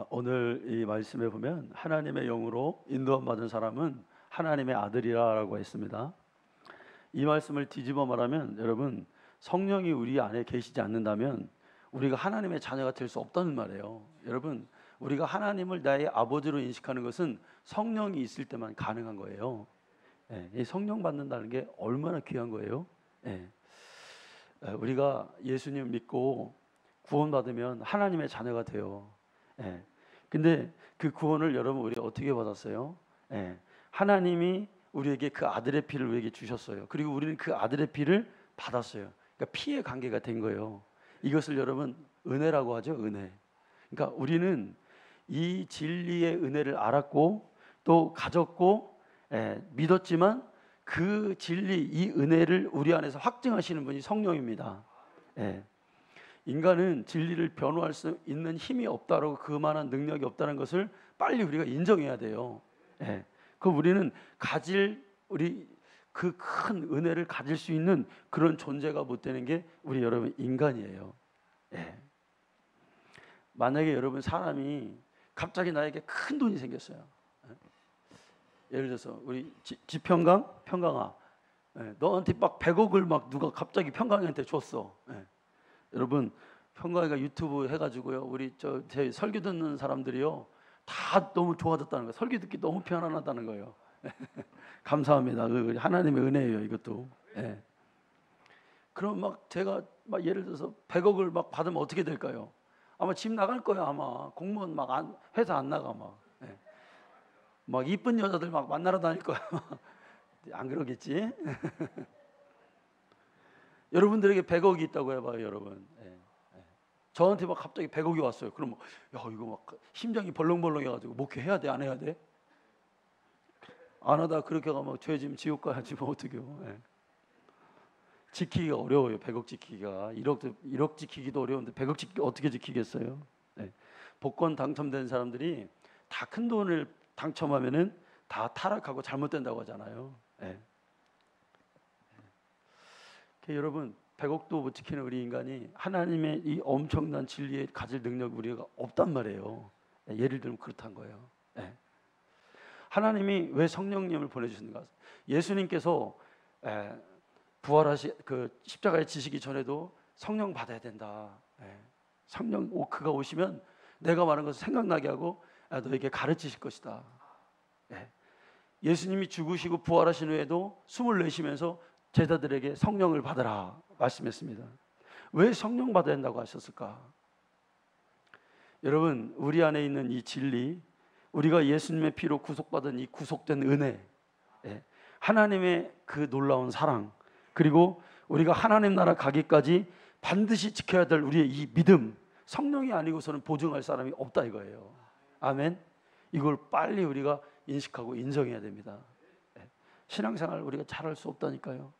오늘 이 말씀에 보면 하나님의 영으로 인도함 받은 사람은 하나님의 아들이라고 했습니다. 이 말씀을 뒤집어 말하면 여러분, 성령이 우리 안에 계시지 않는다면 우리가 하나님의 자녀가 될 수 없다는 말이에요. 여러분, 우리가 하나님을 나의 아버지로 인식하는 것은 성령이 있을 때만 가능한 거예요. 이 성령 받는다는 게 얼마나 귀한 거예요. 우리가 예수님 믿고 구원받으면 하나님의 자녀가 돼요. 근데 그 구원을 여러분 우리 어떻게 받았어요? 하나님이 우리에게 그 아들의 피를 우리에게 주셨어요. 그리고 우리는 그 아들의 피를 받았어요. 그러니까 피의 관계가 된 거예요. 이것을 여러분 은혜라고 하죠. 은혜. 그러니까 우리는 이 진리의 은혜를 알았고 또 가졌고 믿었지만 그 진리, 이 은혜를 우리 안에서 확증하시는 분이 성령입니다. 인간은 진리를 변호할 수 있는 힘이 없다라고, 그만한 능력이 없다는 것을 빨리 우리가 인정해야 돼요. 그럼 우리는 우리 그 큰 은혜를 가질 수 있는 그런 존재가 못 되는 게 우리 여러분 인간이에요. 만약에 여러분 사람이 갑자기 나에게 큰 돈이 생겼어요. 예를 들어서 우리 평강아, 너한테 막 100억을 막 누가 갑자기 평강이한테 줬어. 여러분, 평강이가 유튜브 해가지고요, 우리 제 설교 듣는 사람들이요 다 너무 좋아졌다는 거예요. 설교 듣기 너무 편안하다는 거예요. 감사합니다. 하나님의 은혜예요, 이것도. 그럼 막 제가 막 예를 들어서 100억을 막 받으면 어떻게 될까요? 아마 집 나갈 거예요. 아마 공무원 회사 안 나가 막 이쁜 여자들 막 만나러 다닐 거야. 안 그러겠지? 여러분들에게 100억이 있다고 해봐요, 여러분. 저한테 막 갑자기 100억이 왔어요. 그럼 야, 이거 막 심장이 벌렁벌렁해가지고 목회해야 돼, 안 해야 돼? 안 하다 그렇게 가면 죄지면 지옥 가야지 뭐 어떡해요. 지키기가 어려워요. 100억 지키기가 1억 지키기도 어려운데 100억 지키기 어떻게 지키겠어요? 복권 당첨된 사람들이 다 큰 돈을 당첨하면은 다 타락하고 잘못된다고 하잖아요. 여러분, 100억도 못 지키는 우리 인간이 하나님의 이 엄청난 진리에 가질 능력이 우리가 없단 말이에요. 예를 들면 그렇단 거예요. 하나님이 왜 성령님을 보내주셨는가? 예수님께서 십자가에 지시기 전에도 성령 받아야 된다. 성령 그가 오시면 내가 말한 것을 생각나게 하고 너에게 가르치실 것이다. 예수님이 죽으시고 부활하신 후에도 숨을 내쉬면서 제자들에게 성령을 받으라 말씀했습니다. 왜 성령 받아야 된다고 하셨을까? 여러분, 우리 안에 있는 이 진리, 우리가 예수님의 피로 구속받은 이 구속된 은혜, 하나님의 그 놀라운 사랑, 그리고 우리가 하나님 나라 가기까지 반드시 지켜야 될 우리의 이 믿음, 성령이 아니고서는 보증할 사람이 없다 이거예요. 아멘. 이걸 빨리 우리가 인식하고 인정해야 됩니다. 신앙생활 우리가 잘할 수 없다니까요.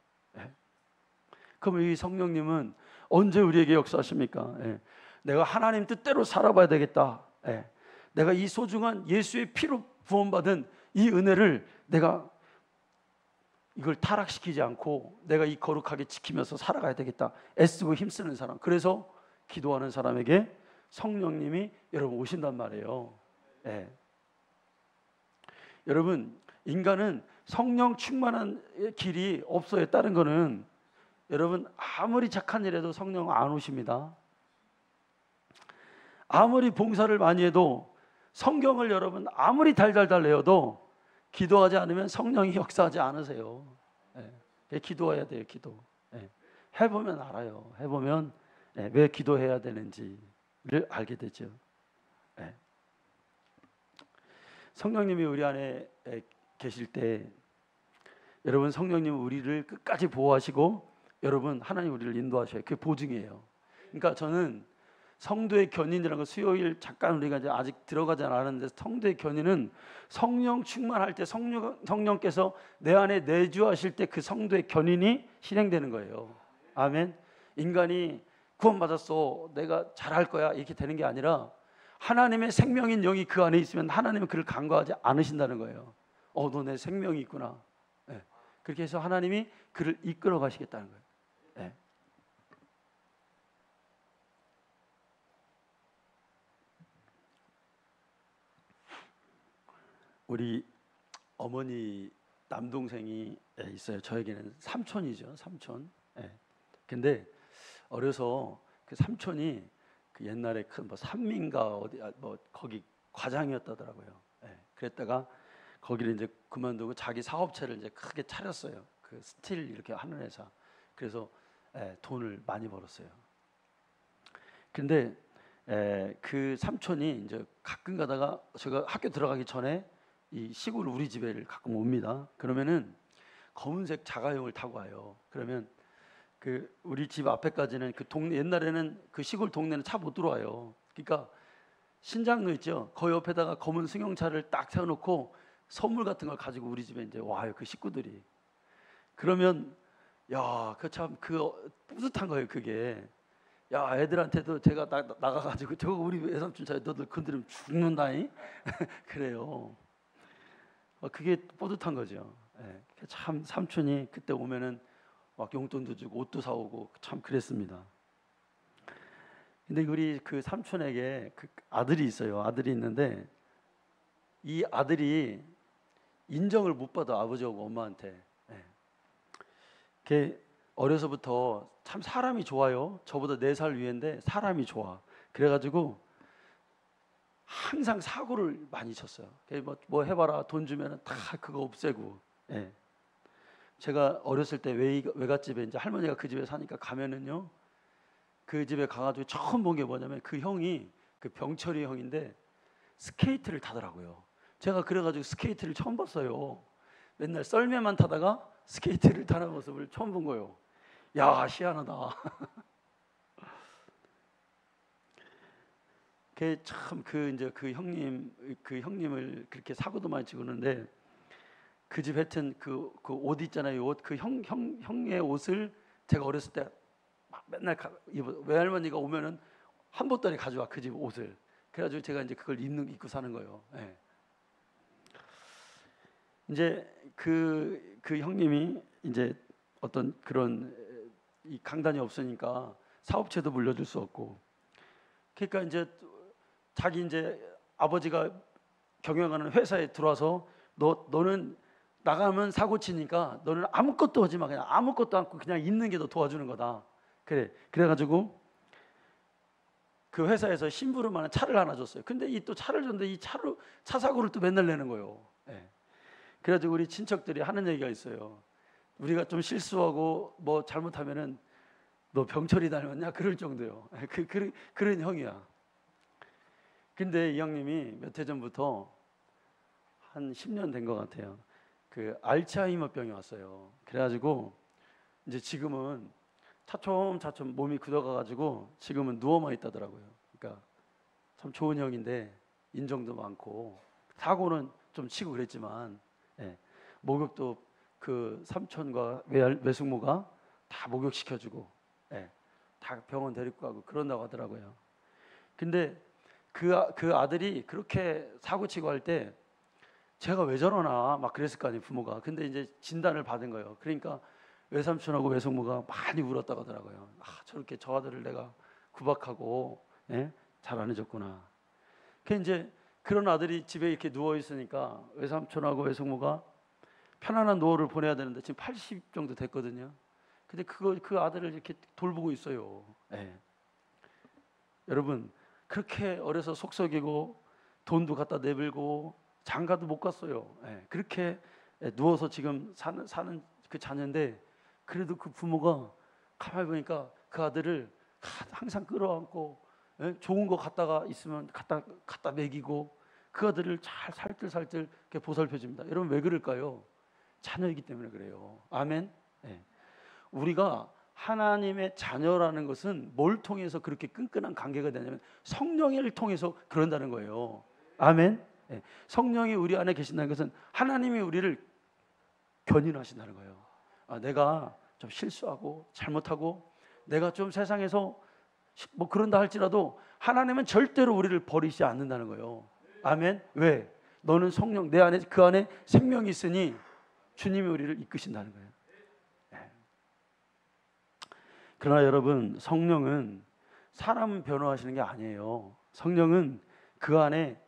그럼 이 성령님은 언제 우리에게 역사하십니까? 내가 하나님 뜻대로 살아봐야 되겠다. 내가 이 소중한 예수의 피로 구원받은 이 은혜를 내가 이걸 타락시키지 않고 내가 이 거룩하게 지키면서 살아가야 되겠다. 애쓰고 힘쓰는 사람, 그래서 기도하는 사람에게 성령님이 여러분 오신단 말이에요. 여러분, 인간은 성령 충만한 길이 없어요. 다른 거는 여러분 아무리 착한 일 해도 성령 안 오십니다. 아무리 봉사를 많이 해도, 성경을 여러분 아무리 달달달 외워도 기도하지 않으면 성령이 역사하지 않으세요. 기도해야 돼요. 기도. 해보면 알아요. 해보면 왜 기도해야 되는지를 알게 되죠. 성령님이 우리 안에 계실 때 여러분, 성령님은 우리를 끝까지 보호하시고 여러분 하나님 우리를 인도하셔요. 그게 보증이에요. 그러니까 저는 성도의 견인이라는 거, 수요일 잠깐 우리가 이제 아직 들어가지 않았는데, 성도의 견인은 성령 충만할 때 성령께서 내 안에 내주하실 때 그 성도의 견인이 실행되는 거예요. 아멘. 인간이 구원받았어, 내가 잘할 거야, 이렇게 되는 게 아니라 하나님의 생명인 영이 그 안에 있으면 하나님은 그를 간과하지 않으신다는 거예요. 너 내 생명이 있구나. 그렇게 해서 하나님이 그를 이끌어 가시겠다는 거예요. 우리 어머니 남동생이 있어요. 저에게는 삼촌이죠, 삼촌. 예. 근데 어려서 그 삼촌이 그 옛날에 큰 뭐 산민가 어디 뭐 거기 과장이었다더라고요. 예. 그랬다가 거기를 이제 그만두고 자기 사업체를 이제 크게 차렸어요. 그 스틸 이렇게 하는 회사. 그래서 돈을 많이 벌었어요. 근데 그 삼촌이 이제 가끔 가다가 제가 학교 들어가기 전에 이 시골 우리 집에를 가끔 옵니다. 그러면은 검은색 자가용을 타고 와요. 그러면 그 우리 집 앞에까지는 그 동네, 옛날에는 그 시골 동네는 차 못 들어와요. 그러니까 신장로 있죠. 그 옆에다가 검은 승용차를 딱 세워놓고 선물 같은 걸 가지고 우리 집에 이제 와요. 그 식구들이. 그러면 야, 그 참 그 뿌듯한 거예요. 그게. 야, 애들한테도 제가 나가가지고 저거 우리 외삼촌 차에 너들 건드리면 죽는다니. 그래요. 그게 뿌듯한 거죠. 참 삼촌이 그때 오면은 막 용돈도 주고 옷도 사오고 참 그랬습니다. 근데 우리 그 삼촌에게 그 아들이 있어요. 아들이 있는데 이 아들이 인정을 못 받아 아버지하고 엄마한테. 걔 어려서부터 참 사람이 좋아요. 저보다 4살 위인데 사람이 좋아. 그래가지고 항상 사고를 많이 쳤어요. 뭐 해봐라 돈 주면은 다 그거 없애고. 제가 어렸을 때 외갓집에 이제 할머니가 그 집에 사니까 가면은요, 그 집에 가가지고 처음 본 게 뭐냐면 그 형이 그 병철이 형인데 스케이트를 타더라고요. 제가 그래가지고 스케이트를 처음 봤어요. 맨날 썰매만 타다가 스케이트를 타는 모습을 처음 본 거예요. 야, 희한하다. 그 이제 그 형님을 그렇게 사고도 많이 치고 그러는데 그 집 하여튼 그 옷 있잖아요. 옷 그 형의 옷을 제가 어렸을 때 막 맨날 외할머니가 오면은 한 보따리 가져와 그 집 옷을. 그래가지고 제가 이제 그걸 입고 사는 거예요. 이제 그 형님이 이제 어떤 그런 이 강단이 없으니까 사업체도 물려줄 수 없고, 그러니까 이제 자기 이제 아버지가 경영하는 회사에 들어와서 너는 나가면 사고 치니까 너는 아무것도 하지 마. 그냥 아무것도 않고 그냥 있는 게 더 도와주는 거다. 그래가지고 그 회사에서 심부름하는 차를 하나 줬어요. 근데 이 또 차를 줬는데 이 차 사고를 또 맨날 내는 거예요. 그래가지고 우리 친척들이 하는 얘기가 있어요. 우리가 좀 실수하고 뭐 잘못하면은 너 병철이 닮았냐 그럴 정도요. 그런 형이야. 근데 이 형님이 몇 해 전부터 한 10년 된 것 같아요. 그 알츠하이머 병이 왔어요. 그래가지고 이제 지금은 차츰 몸이 굳어가가지고 지금은 누워만 있다더라고요. 그러니까 참 좋은 형인데 인정도 많고 사고는 좀 치고 그랬지만 목욕도 그 삼촌과 외숙모가 다 목욕시켜주고 다 병원 데리고 가고 그런다고 하더라고요. 근데 그 아들이 그렇게 사고치고 할 때 제가 왜 저러나 막 그랬을 거 아니에요, 부모가. 근데 이제 진단을 받은 거예요. 그러니까 외삼촌하고 외숙모가 많이 울었다고 하더라고요. 저렇게 저 아들을 내가 구박하고 잘 안 해줬구나. 그 이제 그런 아들이 집에 이렇게 누워 있으니까 외삼촌하고 외숙모가 편안한 노후를 보내야 되는데 지금 80 정도 됐거든요. 근데 그 아들을 이렇게 돌보고 있어요. 여러분, 그렇게 어려서 속썩이고 돈도 갖다 내밀고 장가도 못 갔어요. 그렇게 누워서 지금 사는 그 자녀인데, 그래도 그 부모가 가만히 보니까 그 아들을 항상 끌어안고 좋은 거 갖다가 있으면 갖다 먹이고 그 아들을 잘 살뜰살뜰 이렇게 보살펴 줍니다. 여러분, 왜 그럴까요? 자녀이기 때문에 그래요. 아멘. 우리가 하나님의 자녀라는 것은 뭘 통해서 그렇게 끈끈한 관계가 되냐면 성령을 통해서 그런다는 거예요. 아멘. 성령이 우리 안에 계신다는 것은 하나님이 우리를 견인하신다는 거예요. 내가 좀 실수하고 잘못하고 내가 좀 세상에서 뭐 그런다 할지라도 하나님은 절대로 우리를 버리지 않는다는 거예요. 아멘. 왜? 너는 성령, 내 안에 그 안에 생명이 있으니 주님이 우리를 이끄신다는 거예요. 그러나 여러분, 성령은 사람 변호하시는 게 아니에요. 성령은 그 안에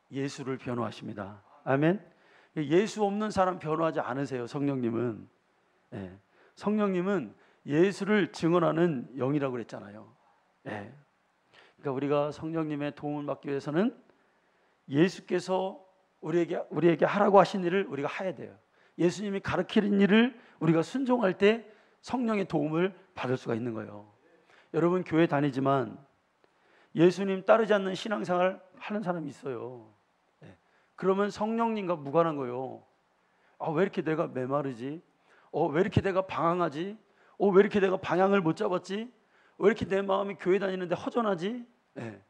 예수를 변호하십니다. 아멘. 예수 없는 사람 변호하지 않으세요. 성령님은. 예. 성령님은 예수를 증언하는 영이라고 그랬잖아요. 예. 그러니까 우리가 성령님의 도움을 받기 위해서는 예수께서 우리에게 하라고 하신 일을 우리가 해야 돼요. 예수님이 가르치는 일을 우리가 순종할 때 성령의 도움을 받을 수가 있는 거예요. 여러분 교회 다니지만 예수님 따르지 않는 신앙생활 하는 사람이 있어요. 네. 그러면 성령님과 무관한 거예요. 왜 이렇게 내가 메마르지? 왜 이렇게 내가 방황하지? 왜 이렇게 내가 방향을 못 잡았지? 왜 이렇게 내 마음이 교회 다니는데 허전하지? 네.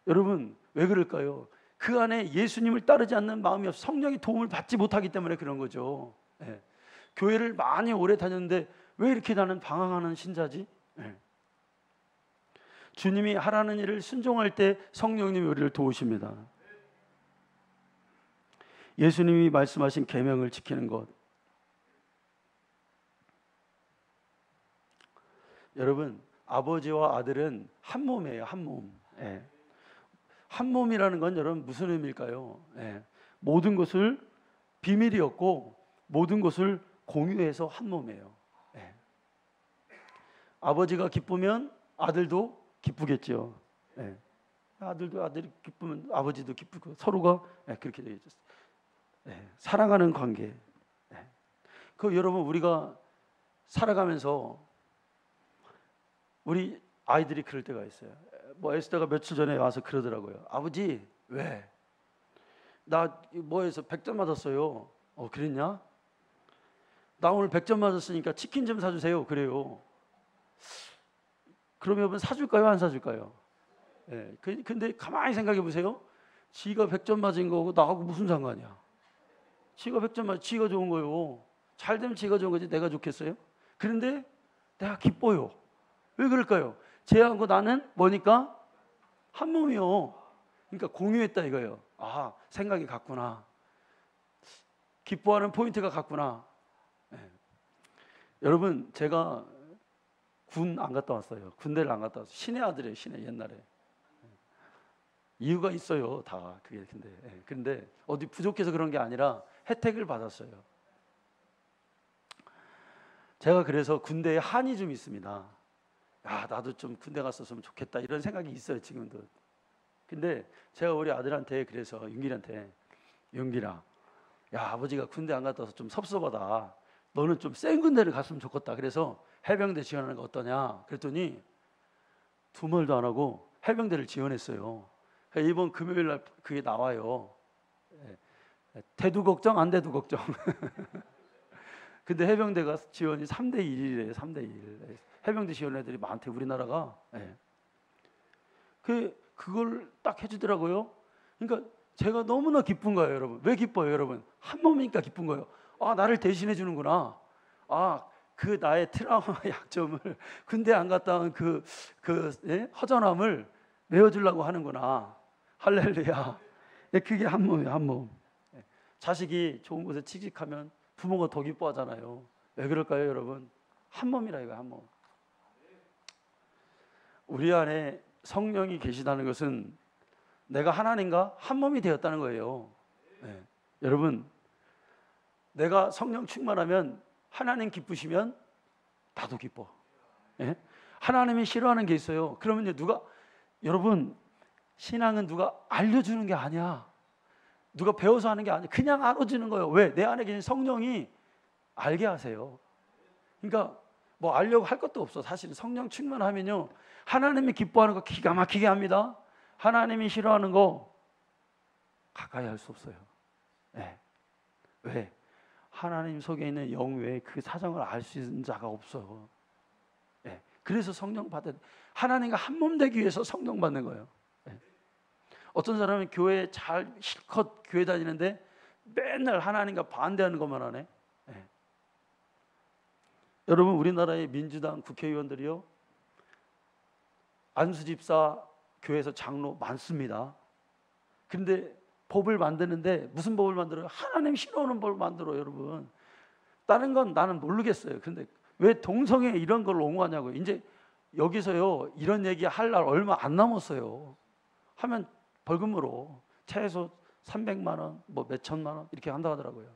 여러분 왜 그럴까요? 그 안에 예수님을 따르지 않는 마음이 없어 성령의 도움을 받지 못하기 때문에 그런 거죠. 네. 교회를 많이 오래 다녔는데 왜 이렇게 나는 방황하는 신자지? 네. 주님이 하라는 일을 순종할 때 성령님이 우리를 도우십니다. 예수님이 말씀하신 계명을 지키는 것. 여러분 아버지와 아들은 한 몸이에요. 한 몸. 예. 한 몸이라는 건 여러분 무슨 의미일까요? 예. 모든 것을 비밀이었고 모든 것을 공유해서 한 몸이에요. 예. 아버지가 기쁘면 아들도 기쁘겠죠. 예. 아들이 기쁘면 아버지도 기쁘고 서로가 그렇게 되어 있었어요. 예. 사랑하는 관계. 예. 그 여러분 우리가 살아가면서 우리 아이들이 그럴 때가 있어요. 에스더가 며칠 전에 와서 그러더라고요. 아버지 왜? 나 뭐해서 100점 맞았어요. 그랬냐? 나 오늘 100점 맞았으니까 치킨 좀 사주세요. 그래요. 그러면 여러분 사줄까요? 안 사줄까요? 예. 근데 가만히 생각해 보세요. 지가 100점 맞은 거고 나하고 무슨 상관이야? 지가 100점 맞, 지가 좋은 거요. 잘 되면 지가 좋은 거지 내가 좋겠어요? 그런데 내가 기뻐요. 왜 그럴까요? 쟤하고 나는 뭐니까? 한 몸이요. 그러니까 공유했다 이거예요. 생각이 같구나. 기뻐하는 포인트가 같구나. 네. 여러분 제가 군 안 갔다 왔어요. 군대를 안 갔다 왔어요. 신의 아들이에요. 신의 옛날에. 이유가 있어요. 다 그게 근데 어디 부족해서 그런 게 아니라 혜택을 받았어요. 제가 그래서 군대에 한이 좀 있습니다. 나도 좀 군대 갔었으면 좋겠다 이런 생각이 있어요 지금도. 근데 제가 우리 아들한테 그래서 윤길이한테 윤길아 아버지가 군대 안 갔다 와서 좀 섭섭하다. 너는 좀 센 군대를 갔으면 좋겠다. 그래서 해병대 지원하는 거 어떠냐 그랬더니 두말도 안 하고 해병대를 지원했어요. 이번 금요일 날 그게 나와요. 대두 걱정 안 대두 걱정. 근데 해병대가 지원이 3대 1이래요. 3대 1. 해병대 지원 애들이 많대 우리나라가. 그걸 딱 해주더라고요. 그러니까 제가 너무나 기쁜 거예요, 여러분. 왜 기뻐요, 여러분? 한 몸이니까 기쁜 거예요. 나를 대신해 주는구나. 그 나의 트라우마 약점을 군대 안 갔다 온 허전함을 메워주려고 하는구나. 할렐루야. 그게 한 몸이에요, 한 몸. 자식이 좋은 곳에 취직하면 부모가 더 기뻐하잖아요. 왜 그럴까요, 여러분? 한 몸이라 이거야, 한 몸. 우리 안에 성령이 계시다는 것은 내가 하나님과 한 몸이 되었다는 거예요. 여러분, 내가 성령 충만하면 하나님 기쁘시면 나도 기뻐. 하나님이 싫어하는 게 있어요. 그러면 여러분, 신앙은 누가 알려주는 게 아니야. 누가 배워서 하는 게 아니야. 그냥 알아주는 거예요. 왜? 내 안에 계신 성령이 알게 하세요. 그러니까 뭐 알려고 할 것도 없어. 사실 성령 충만하면요, 하나님이 기뻐하는 거 기가 막히게 합니다. 하나님이 싫어하는 거 가까이 할 수 없어요. 왜? 하나님 속에 있는 영 외에 그 사정을 알 수 있는 자가 없어. 그래서 성령 받은, 하나님과 한 몸 되기 위해서 성령 받는 거예요. 어떤 사람은 교회 실컷 교회 다니는데 맨날 하나님과 반대하는 것만 하네. 여러분, 우리나라의 민주당 국회의원들이요, 안수집사 교회에서 장로 많습니다. 그런데 법을 만드는데 무슨 법을 만들어요? 하나님 싫어하는 법을 만들어요, 여러분. 다른 건 나는 모르겠어요. 그런데 왜 동성애 이런 걸 옹호하냐고요. 이제 여기서요, 이런 얘기 할 날 얼마 안 남았어요. 하면 벌금으로 최소 300만 원, 뭐 몇천만 원 이렇게 한다 하더라고요.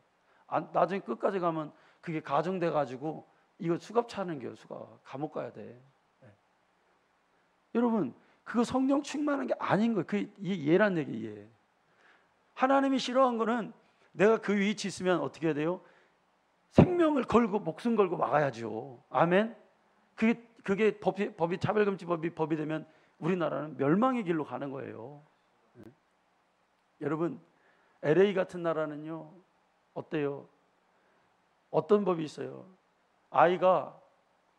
나중에 끝까지 가면 그게 가정돼 가지고 이거 수갑 차는 게요. 수갑 감옥 가야 돼. 네. 여러분 그거 성령 충만한 게 아닌 거예요. 그게 예란 얘기. 예. 하나님이 싫어한 거는 내가 그 위치 있으면 어떻게 해야 돼요? 생명을 걸고 목숨 걸고 막아야죠. 아멘. 그게 법이 차별금지법이 법이 되면 우리나라는 멸망의 길로 가는 거예요. 네. 여러분 LA 같은 나라는요 어때요? 어떤 법이 있어요? 아이가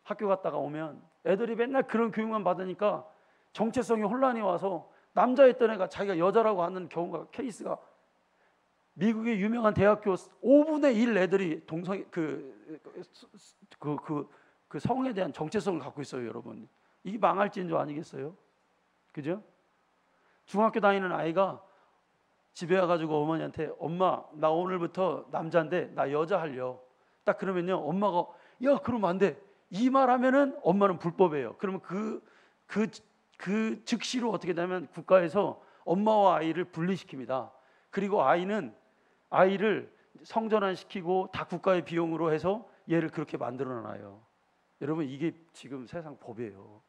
학교 갔다가 오면 애들이 맨날 그런 교육만 받으니까 정체성이 혼란이 와서 남자였던 애가 자기가 여자라고 하는 경우가 케이스가 미국의 유명한 대학교 5분의 1 애들이 동성 그 성에 대한 정체성을 갖고 있어요, 여러분. 이게 망할지인 줄 아니겠어요? 그죠? 중학교 다니는 아이가 집에 와가지고 어머니한테 엄마 나 오늘부터 남자인데 나 여자 할려. 딱 그러면요 엄마가 야 그러면 안 돼. 이 말 하면은 엄마는 불법이에요. 그러면 그 즉시로 어떻게 되냐면 국가에서 엄마와 아이를 분리시킵니다. 그리고 아이를 성전환시키고 다 국가의 비용으로 해서 얘를 그렇게 만들어놔요. 여러분 이게 지금 세상 법이에요.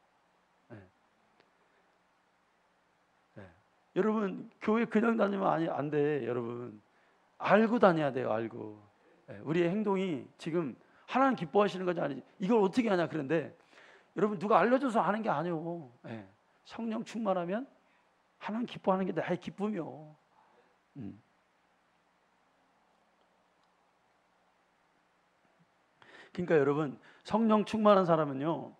네. 네. 여러분 교회 그냥 다니면 안 돼. 여러분 알고 다녀야 돼요. 알고. 네. 우리의 행동이 지금 하나님 기뻐하시는 건지 아니지 이걸 어떻게 하냐 그런데 여러분 누가 알려줘서 하는 게 아니에요. 네. 성령 충만하면 하나님 기뻐하는 게 나의 기쁨이요. 그러니까 여러분 성령 충만한 사람은요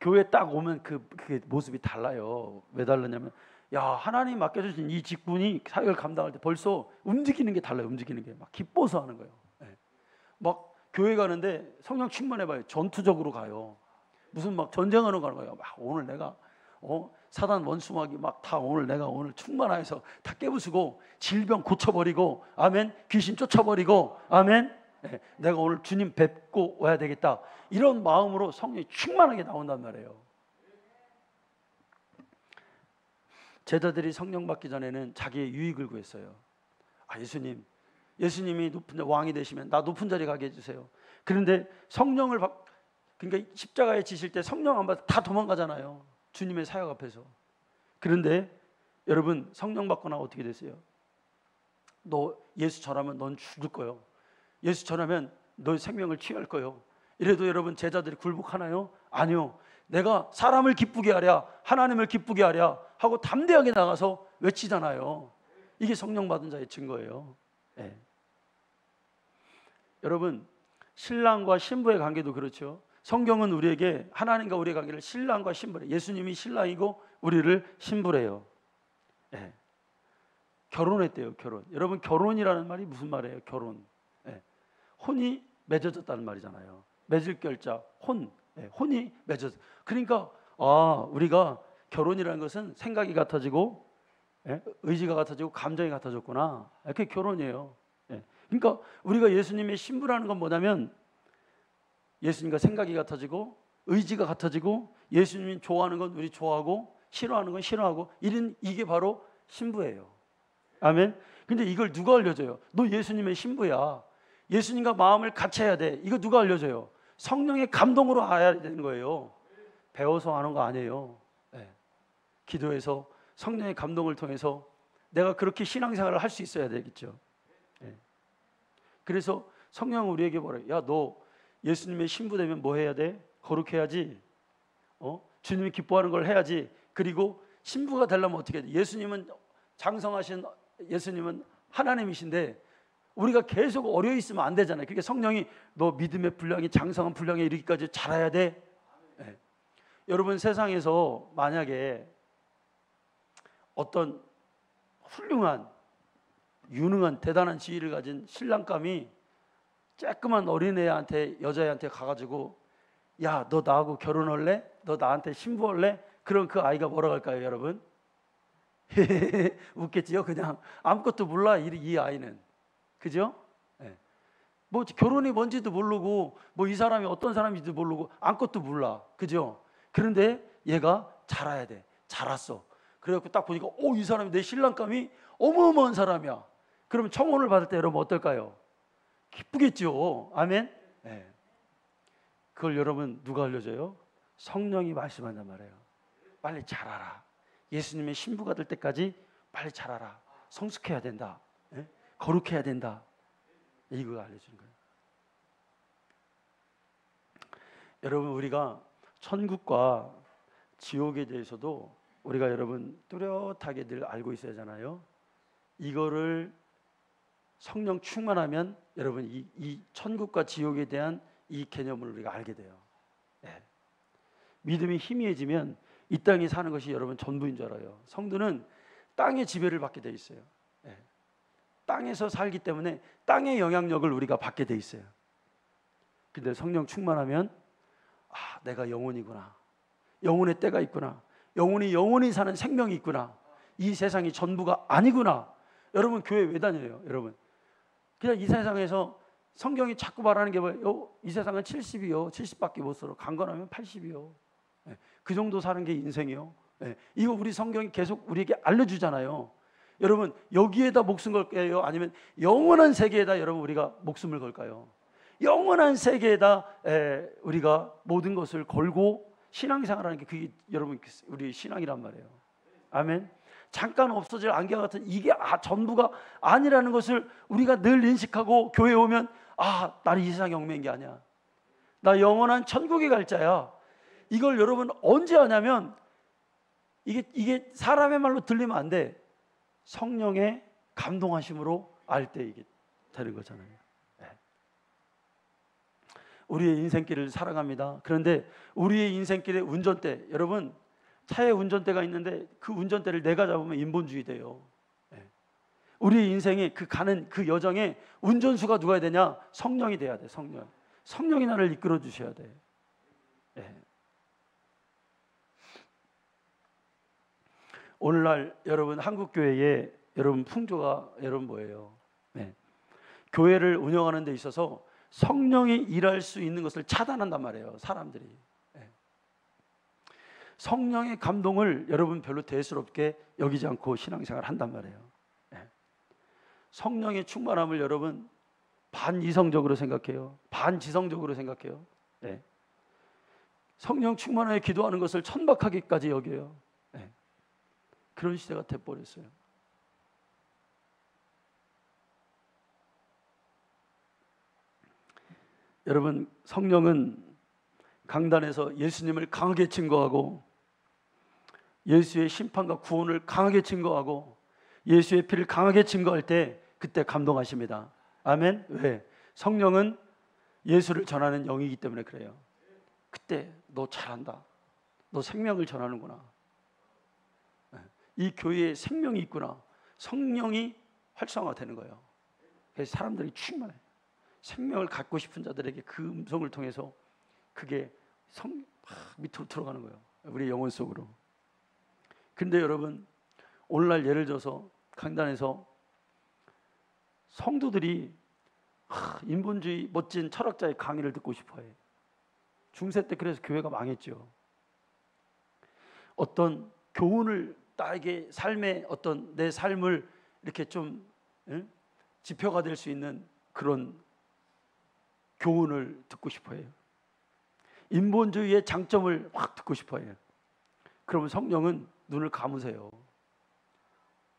교회 딱 오면 그게 모습이 달라요. 왜 달라냐면 야 하나님 맡겨주신 이 직분이 사역을 감당할 때 벌써 움직이는 게 달라요. 움직이는 게 막 기뻐서 하는 거예요. 네. 막 교회 가는데 성령 충만해봐요. 전투적으로 가요. 무슨 막 전쟁하는 거 가는 거예요. 막 오늘 내가 사단 원수마귀 막 다 내가 오늘 충만하여서 다 깨부수고 질병 고쳐버리고 아멘 귀신 쫓아버리고 아멘 네, 내가 오늘 주님 뵙고 와야 되겠다 이런 마음으로 성령이 충만하게 나온단 말이에요. 제자들이 성령 받기 전에는 자기의 유익을 구했어요. 예수님이 왕이 되시면 나 높은 자리 가게 해주세요. 그런데 그러니까 십자가에 지실 때 성령 안 받아 다 도망가잖아요. 주님의 사역 앞에서. 그런데 여러분 성령 받고 나 어떻게 됐어요? 너 예수 전하면 넌 죽을 거요. 예수 전하면 너의 생명을 취할 거요. 이래도 여러분 제자들이 굴복하나요? 아니요. 내가 사람을 기쁘게 하랴 하나님을 기쁘게 하랴 하고 담대하게 나가서 외치잖아요. 이게 성령 받은 자의 증거예요. 네. 여러분 신랑과 신부의 관계도 그렇죠. 성경은 우리에게 하나님과 우리의 관계를 신랑과 신부래. 예수님이 신랑이고 우리를 신부래요. 네. 결혼했대요. 결혼. 여러분 결혼이라는 말이 무슨 말이에요? 결혼. 네. 혼이 맺어졌다는 말이잖아요. 맺을 결자 혼. 네. 혼이 맺어졌. 그러니까 우리가 결혼이라는 것은 생각이 같아지고 의지가 같아지고 감정이 같아졌구나. 그게 결혼이에요. 그러니까 우리가 예수님의 신부라는 건 뭐냐면 예수님과 생각이 같아지고 의지가 같아지고 예수님이 좋아하는 건 우리 좋아하고 싫어하는 건 싫어하고 이게 바로 신부예요. 아멘. 근데 이걸 누가 알려줘요? 너 예수님의 신부야. 예수님과 마음을 같이 해야 돼. 이거 누가 알려줘요? 성령의 감동으로 알아야 되는 거예요. 배워서 하는 거 아니에요. 기도해서 성령의 감동을 통해서 내가 그렇게 신앙생활을 할 수 있어야 되겠죠. 그래서 성령은 우리에게 뭐래요? 야, 너 예수님의 신부 되면 뭐 해야 돼? 거룩해야지. 주님이 기뻐하는 걸 해야지. 그리고 신부가 되려면 어떻게 해야 돼? 예수님은 장성하신 예수님은 하나님이신데 우리가 계속 어려 있으면 안 되잖아요. 그러니까 성령이 너 믿음의 분량이 장성한 분량에 이르기까지 자라야 돼. 여러분 세상에서 만약에 어떤 훌륭한 유능한 대단한 지위를 가진 신랑감이 쬐끄만 어린애한테 여자애한테 가가지고 야, 너 나하고 결혼할래? 너 나한테 신부할래? 그럼 그 아이가 뭐라고 할까요, 여러분? 웃겠지요. 그냥 아무것도 몰라 이 아이는. 그죠? 뭐 결혼이 뭔지도 모르고 뭐 이 사람이 어떤 사람인지도 모르고 아무것도 몰라. 그죠? 그런데 얘가 자라야 돼. 자랐어. 그래갖고 딱 보니까 이 사람이 내 신랑감이 어마어마한 사람이야. 그럼 청혼을 받을 때 여러분 어떨까요? 기쁘겠죠. 아멘. 네. 그걸 여러분 누가 알려줘요? 성령이 말씀한단 말이에요. 빨리 자라라. 예수님의 신부가 될 때까지 빨리 자라라. 성숙해야 된다. 네? 거룩해야 된다. 이거 알려주는 거예요. 여러분, 우리가 천국과 지옥에 대해서도 우리가 여러분 뚜렷하게 늘 알고 있어야 하잖아요. 이거를 성령 충만하면 여러분 이 천국과 지옥에 대한 이 개념을 우리가 알게 돼요. 네. 믿음이 희미해지면 이 땅에 사는 것이 여러분 전부인 줄 알아요. 성도는 땅의 지배를 받게 돼 있어요. 네. 땅에서 살기 때문에 땅의 영향력을 우리가 받게 돼 있어요. 근데 성령 충만하면 내가 영혼이구나. 영혼의 때가 있구나. 영혼이 사는 생명이 있구나. 이 세상이 전부가 아니구나. 여러분 교회 왜 다녀요? 여러분 그냥 이 세상에서 성경이 자꾸 말하는 게 뭐예요? 이 세상은 70이요 70밖에 못 살아. 강건하면 80이요. 그 정도 사는 게 인생이요. 이거 우리 성경이 계속 우리에게 알려주잖아요. 여러분 여기에다 목숨 걸까요? 아니면 영원한 세계에다 여러분 우리가 목숨을 걸까요? 영원한 세계에다 우리가 모든 것을 걸고 신앙생활하는 게 그게 여러분 우리 신앙이란 말이에요. 아멘. 잠깐 없어질 안개와 같은 이게 전부가 아니라는 것을 우리가 늘 인식하고 교회에 오면 나는 이 세상 얽매인 게 아니야. 나 영원한 천국에 갈 자야. 이걸 여러분 언제 하냐면 이게 사람의 말로 들리면 안 돼. 성령의 감동하심으로 알 때 이게 되는 거잖아요. 우리의 인생길을 살아갑니다. 그런데 우리의 인생길의 운전대, 여러분 차에 운전대가 있는데 그 운전대를 내가 잡으면 인본주의 돼요. 우리의 인생에 그 가는 그 여정에 운전수가 누가 되냐? 성령이 돼야 돼. 성령이 나를 이끌어 주셔야 돼. 오늘날 여러분 한국 교회에 여러분 풍조가 여러분 뭐예요? 교회를 운영하는 데 있어서 성령이 일할 수 있는 것을 차단한단 말이에요. 사람들이. 성령의 감동을 여러분 별로 대수롭게 여기지 않고 신앙생활을 한단 말이에요. 성령의 충만함을 여러분 반이성적으로 생각해요. 반지성적으로 생각해요. 성령 충만하게 기도하는 것을 천박하게까지 여겨요. 그런 시대가 돼버렸어요. 여러분 성령은 강단에서 예수님을 강하게 증거하고 예수의 심판과 구원을 강하게 증거하고 예수의 피를 강하게 증거할 때 그때 감동하십니다. 아멘. 왜? 성령은 예수를 전하는 영이기 때문에 그래요. 그때 너 잘한다. 너 생명을 전하는구나. 이 교회에 생명이 있구나. 성령이 활성화되는 거예요. 그래서 사람들이 충만해. 생명을 갖고 싶은 자들에게 그 음성을 통해서 그게 밑으로 들어가는 거예요. 우리 영혼 속으로. 근데 여러분 오늘날 예를 들어서 강단에서 성도들이 인본주의 멋진 철학자의 강의를 듣고 싶어해. 중세 때 그래서 교회가 망했죠. 어떤 교훈을 나에게 삶의 어떤 내 삶을 이렇게 좀 지표가 될 수 있는 그런 교훈을 듣고 싶어해요. 인본주의의 장점을 확 듣고 싶어해요. 그러면 성령은 눈을 감으세요.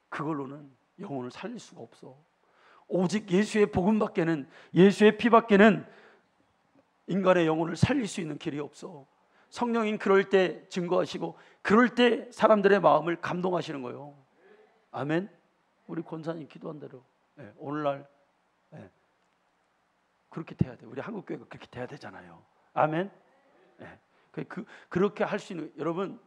그걸로는 영혼을 살릴 수가 없어. 오직 예수의 복음밖에는, 예수의 피밖에는 인간의 영혼을 살릴 수 있는 길이 없어. 성령인 그럴 때 증거하시고 그럴 때 사람들의 마음을 감동하시는 거예요. 아멘. 우리 권사님 기도한 대로 오늘날 그렇게 돼야 돼. 우리 한국교회가 그렇게 돼야 되잖아요. 아멘. 그렇게 할 수 있는, 여러분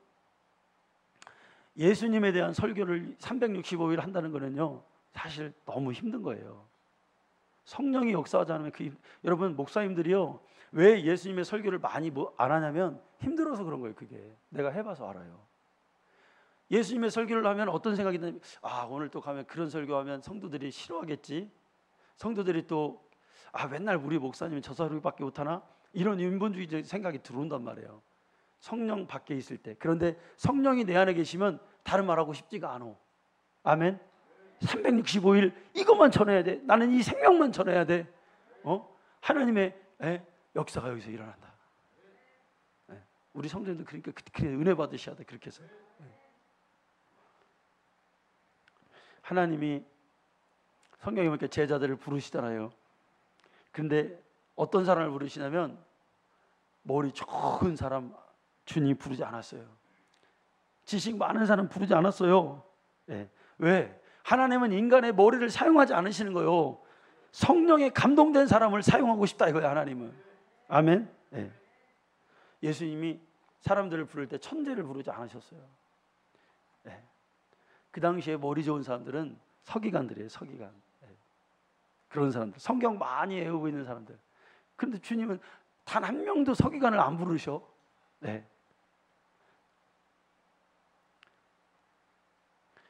예수님에 대한 설교를 365일 한다는 거는요 사실 너무 힘든 거예요. 성령이 역사하지 않으면 여러분 목사님들이요 왜 예수님의 설교를 많이 안 하냐면 힘들어서 그런 거예요. 그게 내가 해봐서 알아요. 예수님의 설교를 하면 어떤 생각이 드냐면 오늘 또 가면 그런 설교하면 성도들이 싫어하겠지. 성도들이 또 맨날 우리 목사님은 저 설교밖에 못하나, 이런 인본주의적 생각이 들어온단 말이에요. 성령 밖에 있을 때. 그런데 성령이 내 안에 계시면 다른 말하고 싶지가 않아. 아멘. 365일 이것만 전해야 돼. 나는 이 생명만 전해야 돼. 하나님의 역사가 여기서 일어난다. 우리 성도님들 그러니까 그렇게 은혜 받으셔야 돼. 그렇게 해서 하나님이 성경에 보니까 제자들을 부르시잖아요. 그런데 어떤 사람을 부르시냐면 머리 좋은 사람 주님 부르지 않았어요. 지식 많은 사람 부르지 않았어요. 왜? 하나님은 인간의 머리를 사용하지 않으시는 거예요. 성령에 감동된 사람을 사용하고 싶다 이거예요. 하나님은. 아멘. 예수님이 사람들을 부를 때 천재를 부르지 않으셨어요. 그 당시에 머리 좋은 사람들은 서기관들이에요. 서기관. 그런 사람들, 성경 많이 외우고 있는 사람들. 그런데 주님은 단 한 명도 서기관을 안 부르셔.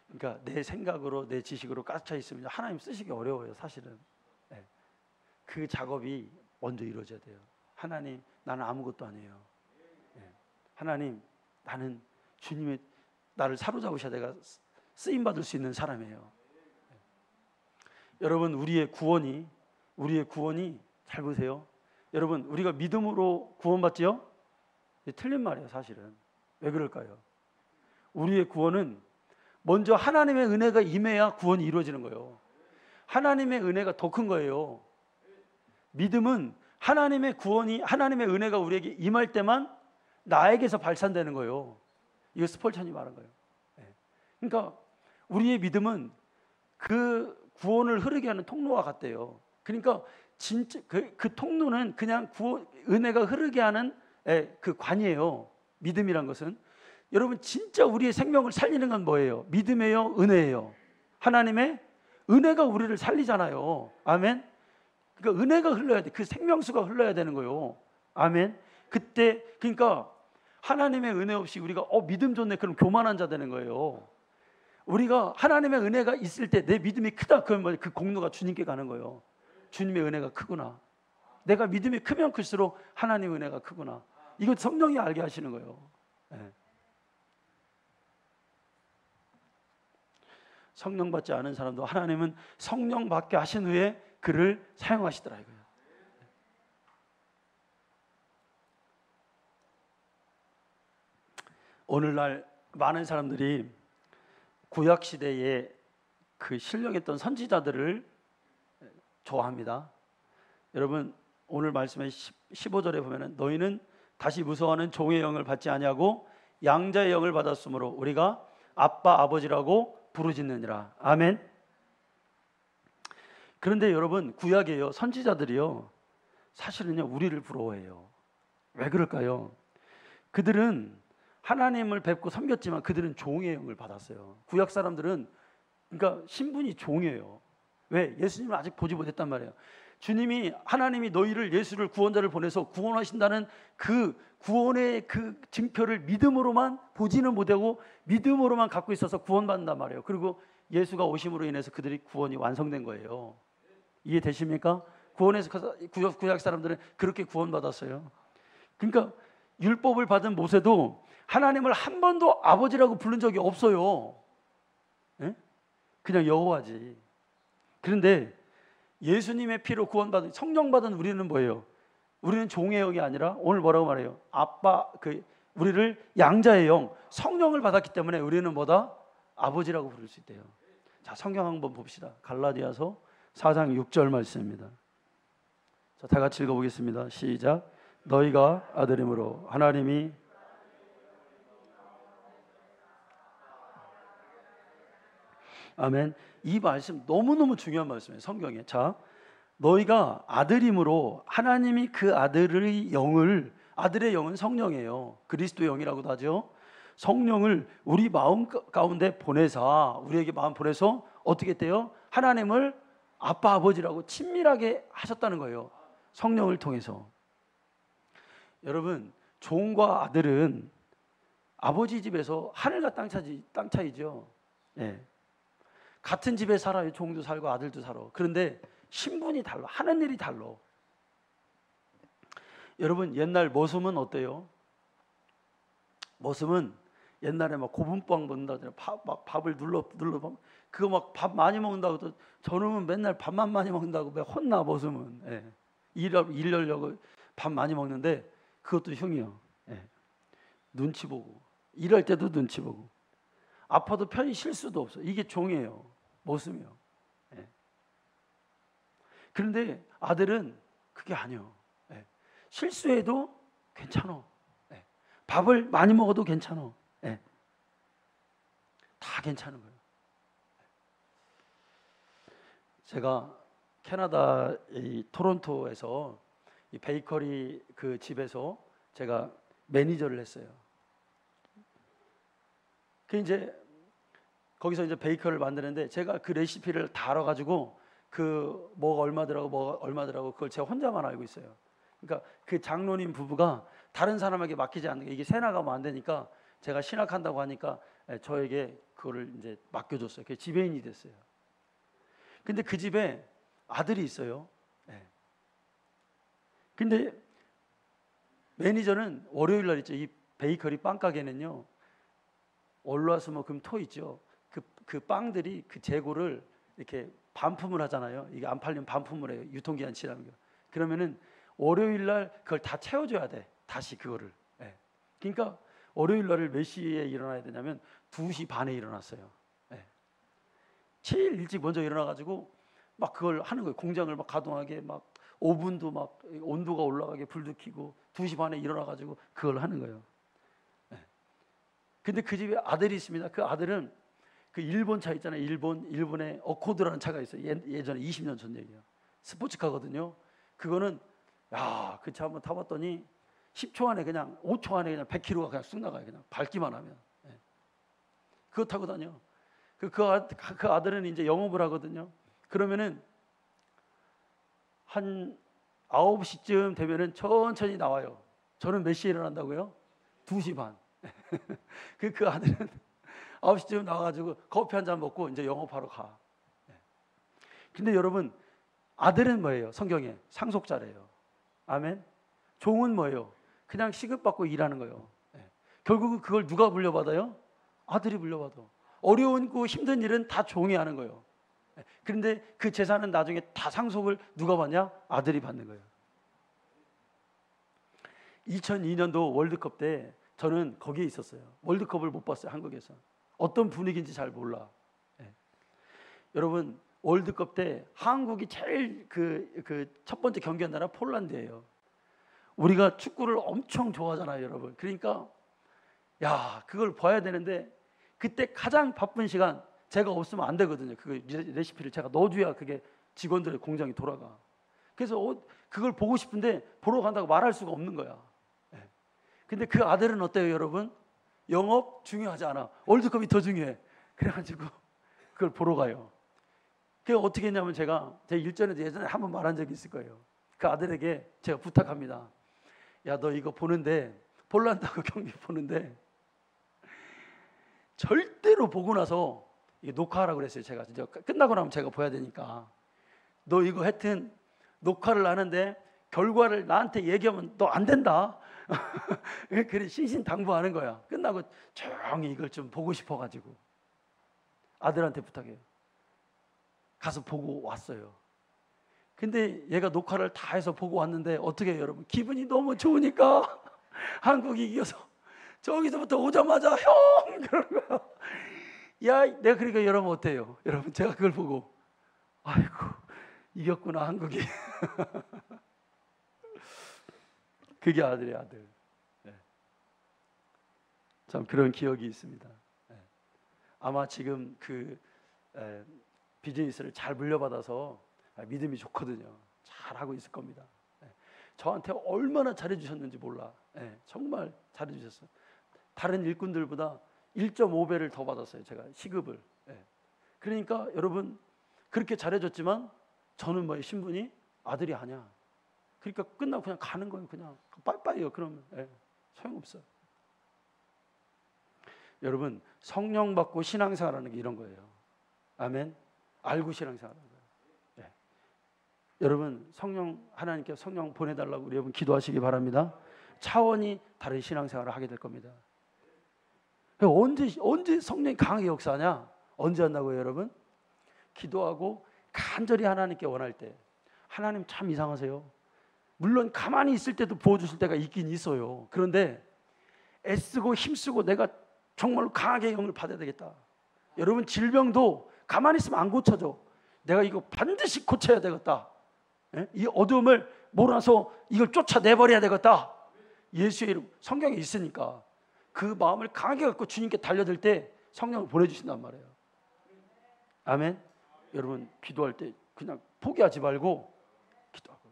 그러니까 내 생각으로 내 지식으로 꽉차 있으면 하나님 쓰시기 어려워요. 사실은 그 작업이 먼저 이루어져야 돼요. 하나님, 나는 아무것도 아니에요. 하나님, 나는 주님의 나를 사로잡으셔야 내가 쓰임 받을 수 있는 사람이에요. 여러분, 우리의 구원이 잘 보세요. 여러분, 우리가 믿음으로 구원받지요? 틀린 말이에요. 사실은. 왜 그럴까요? 우리의 구원은 먼저 하나님의 은혜가 임해야 구원이 이루어지는 거예요. 하나님의 은혜가 더 큰 거예요. 믿음은 하나님의 은혜가 우리에게 임할 때만 나에게서 발산되는 거예요. 이거 스펄전이 말한 거예요. 그러니까 우리의 믿음은 그 구원을 흐르게 하는 통로와 같대요. 그러니까 진짜 그 통로는 그냥 은혜가 흐르게 하는 그 관이에요. 믿음이란 것은. 여러분, 진짜 우리의 생명을 살리는 건 뭐예요? 믿음이에요? 은혜예요? 하나님의 은혜가 우리를 살리잖아요. 아멘. 그러니까 은혜가 흘러야 돼. 그 생명수가 흘러야 되는 거예요. 아멘. 그때 그러니까 하나님의 은혜 없이 우리가 믿음 좋네 그럼 교만한 자 되는 거예요. 우리가 하나님의 은혜가 있을 때 내 믿음이 크다 그러면 그 공로가 주님께 가는 거예요. 주님의 은혜가 크구나. 내가 믿음이 크면 클수록 하나님의 은혜가 크구나. 이거 성령이 알게 하시는 거예요. 성령 받지 않은 사람도 하나님은 성령 받게 하신 후에 그를 사용하시더라 이거예요. 오늘날 많은 사람들이 구약 시대에 그 신령했던 선지자들을 좋아합니다. 여러분, 오늘 말씀의 15절에 보면은 너희는 다시 무서워하는 종의 영을 받지 아니하고 양자의 영을 받았으므로 우리가 아빠 아버지라고 부르짖느니라. 아멘. 그런데 여러분, 구약이에요. 선지자들이요. 사실은요, 우리를 부러워해요. 왜 그럴까요? 그들은 하나님을 뵙고 섬겼지만 그들은 종의 영을 받았어요. 구약 사람들은 그러니까 신분이 종이에요. 왜? 예수님을 아직 보지 못했단 말이에요. 하나님이 너희를 예수를 구원자를 보내서 구원하신다는 그 구원의 그 증표를 믿음으로만 보지는 못하고 믿음으로만 갖고 있어서 구원받는단 말이에요. 그리고 예수가 오심으로 인해서 그들이 구원이 완성된 거예요. 이해되십니까? 구약 사람들은 그렇게 구원받았어요. 그러니까 율법을 받은 모세도 하나님을 한 번도 아버지라고 부른 적이 없어요. 그냥 여호와지. 그런데 예수님의 피로 구원받은 성령 받은 우리는 뭐예요? 우리는 종의 영이 아니라 오늘 뭐라고 말해요? 우리를 양자의 영, 성령을 받았기 때문에 우리는 뭐다? 아버지라고 부를 수 있대요. 자, 성경 한번 봅시다. 갈라디아서 4장 6절 말씀입니다. 자, 다 같이 읽어보겠습니다. 시작. 너희가 아들임으로 하나님이 아멘. 이 말씀 너무너무 중요한 말씀이에요. 성경에. 자, 너희가 아들임으로 하나님이 그 아들의 영은 성령이에요. 그리스도의 영이라고도 하죠. 성령을 우리 마음 가운데 우리에게 마음 보내서 어떻게 돼요? 하나님을 아빠 아버지라고 친밀하게 하셨다는 거예요. 성령을 통해서. 여러분, 종과 아들은 아버지 집에서 하늘과 땅 차이죠. 같은 집에 살아요. 종도 살고 아들도 살아. 그런데 신분이 달라. 하는 일이 달라. 여러분, 옛날 머슴은 어때요? 머슴은 옛날에 막 고분빵 먹는다잖아요. 막 밥을 눌러 그거 막 밥 많이 먹는다고 또 저놈은 맨날 밥만 많이 먹는다고 왜 혼나 벗으면. 예. 일하려고 밥 많이 먹는데 그것도 흉이요. 예. 눈치 보고 일할 때도 눈치 보고 아파도 편히 쉴 수도 없어. 이게 종이에요. 모습이요. 예. 그런데 아들은 그게 아니요. 예. 실수해도 괜찮아. 예. 밥을 많이 먹어도 괜찮아. 예. 다 괜찮은 거예요. 제가 캐나다 이 토론토에서 이 베이커리 그 집에서 제가 매니저를 했어요. 그 이제 거기서 이제 베이커를 만드는데 제가 그 레시피를 다 알아가지고 그 뭐가 얼마더라고 그걸 제가 혼자만 알고 있어요. 그러니까 그 장로님 부부가 다른 사람에게 맡기지 않는 게 이게 새 나가면 안 되니까 제가 신학한다고 하니까 저에게 그거를 이제 맡겨줬어요. 그게 지배인이 됐어요. 근데 그 집에 아들이 있어요. 네. 근데 매니저는 월요일 날 있죠. 이 베이커리 빵 가게는요. 월화수목금 토 있죠. 그 빵들이 그 재고를 이렇게 반품을 하잖아요. 이게 안 팔리면 반품을 해요. 유통기한 지나면. 그러면은 월요일 날 그걸 다 채워줘야 돼. 다시 그거를. 네. 그러니까 월요일 날을 몇 시에 일어나야 되냐면 2시 반에 일어났어요. 네. 제일 일찍 먼저 일어나가지고 막 그걸 하는 거예요. 공장을 막 가동하게 막 오븐도 막 온도가 올라가게 불도 켜고 2시 반에 일어나가지고 그걸 하는 거예요. 네. 근데 그 집에 아들이 있습니다. 그 아들은 그 일본 차 있잖아요. 일본에 어코드라는 차가 있어요. 예전에 20년 전 얘기예요. 스포츠카거든요. 그거는 야, 그 차 한번 타봤더니 10초 안에 그냥 5초 안에 그냥 100km가 그냥 쑥 나가요. 그냥 밟기만 하면. 네. 그거 타고 다녀. 그 아들은 이제 영업을 하거든요. 그러면은 한 9시쯤 되면은 천천히 나와요. 저는 몇 시에 일어난다고요? 2시 반. 그 아들은 9시쯤 나와가지고 커피 한 잔 먹고 이제 영업하러 가. 근데 여러분, 아들은 뭐예요? 성경에 상속자래요. 아멘. 종은 뭐예요? 그냥 시급받고 일하는 거예요. 결국은 그걸 누가 물려받아요? 아들이 물려받아. 어려운 거 힘든 일은 다 종이 하는 거예요. 그런데 그 재산은 나중에 다 상속을 누가 받냐? 아들이 받는 거예요. 2002년도 월드컵 때 저는 거기에 있었어요. 월드컵을 못 봤어요. 한국에서. 어떤 분위기인지 잘 몰라. 여러분, 월드컵 때 한국이 제일 그 첫 번째 경기한 나라 폴란드예요. 우리가 축구를 엄청 좋아하잖아요, 여러분. 그러니까 야, 그걸 봐야 되는데 그때 가장 바쁜 시간 제가 없으면 안 되거든요. 그 레시피를 제가 넣어줘야 그게 직원들의 공장이 돌아가. 그래서 그걸 보고 싶은데 보러 간다고 말할 수가 없는 거야. 근데 그 아들은 어때요, 여러분? 영업 중요하지 않아. 월드컵이 더 중요해. 그래가지고 그걸 보러 가요. 그게 어떻게 했냐면 제가 제 일전에도 예전에 한번 말한 적이 있을 거예요. 그 아들에게 제가 부탁합니다. 야, 너 이거 보는데 폴란드하고 경기 보는데 절대로 보고 나서 이게 녹화하라고 그랬어요. 제가 진짜 끝나고 나면 제가 봐야 되니까. 너 이거 하여튼 녹화를 하는데 결과를 나한테 얘기하면 너 안 된다. 그래 신신당부하는 거야. 끝나고 조용히 이걸 좀 보고 싶어가지고 아들한테 부탁해요. 가서 보고 왔어요. 근데 얘가 녹화를 다 해서 보고 왔는데 어떻게 해요, 여러분? 기분이 너무 좋으니까 한국이 이겨서 저기서부터 오자마자 형! 그러는 거야. 야, 내가 그러니까 여러분 어때요? 여러분 제가 그걸 보고 아이고 이겼구나 한국이. 그게 아들의 아들. 네. 참 그런 기억이 있습니다. 네. 아마 지금 비즈니스를 잘 물려받아서 믿음이 좋거든요. 잘하고 있을 겁니다. 네. 저한테 얼마나 잘해주셨는지 몰라. 네. 정말 잘해주셨어요. 다른 일꾼들보다 1.5배를 더 받았어요. 제가 시급을. 네. 그러니까 여러분 그렇게 잘해줬지만 저는 뭐 신분이 아들이 아니야. 그러니까 끝나고 그냥 가는 거예요. 그냥 빠이빠이요. 그러면 소용없어요. 여러분 성령 받고 신앙생활하는 게 이런 거예요. 아멘. 알고 신앙생활하는 거예요. 네. 여러분 성령 하나님께서 성령 보내달라고 우리 여러분 기도하시기 바랍니다. 차원이 다른 신앙생활을 하게 될 겁니다. 언제 성령이 강하게 역사하냐? 언제 한다고요, 여러분? 기도하고 간절히 하나님께 원할 때. 하나님 참 이상하세요. 물론 가만히 있을 때도 부어주실 때가 있긴 있어요. 그런데 애쓰고 힘쓰고 내가 정말로 강하게 영을 받아야 되겠다. 여러분, 질병도 가만히 있으면 안 고쳐져. 내가 이거 반드시 고쳐야 되겠다. 이 어둠을 몰아서 이걸 쫓아내버려야 되겠다. 예수의 이름, 성경에 있으니까 그 마음을 강하게 갖고 주님께 달려들 때 성령을 보내주신단 말이에요. 아멘. 여러분, 기도할 때 그냥 포기하지 말고 기도하고,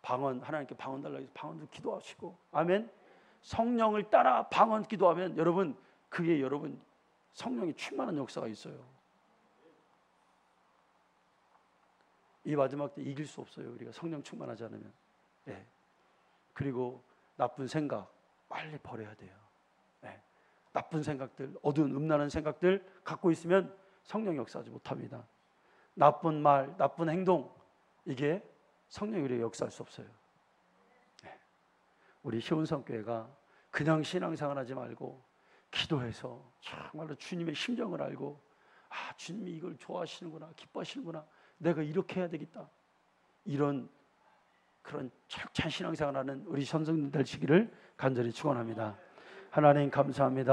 방언, 하나님께 방언 달라고 해서 방언도 기도하시고, 아멘. 성령을 따라 방언 기도하면 여러분, 그게 여러분 성령이 충만한 역사가 있어요. 이 마지막 때 이길 수 없어요. 우리가 성령 충만하지 않으면. 예. 그리고 나쁜 생각 빨리 버려야 돼요. 예. 나쁜 생각들, 어두운 음란한 생각들 갖고 있으면 성령 역사하지 못합니다. 나쁜 말, 나쁜 행동, 이게 성령이 우리에게 역사할 수 없어요. 예. 우리 희원성교회가 그냥 신앙생활 하지 말고 기도해서 정말로 주님의 심정을 알고, 아, 주님이 이걸 좋아하시는구나, 기뻐하시는구나, 내가 이렇게 해야 되겠다, 이런 그런 철저한 신앙생활하는 우리 선생님들 되시기를 간절히 축원합니다. 하나님 감사합니다.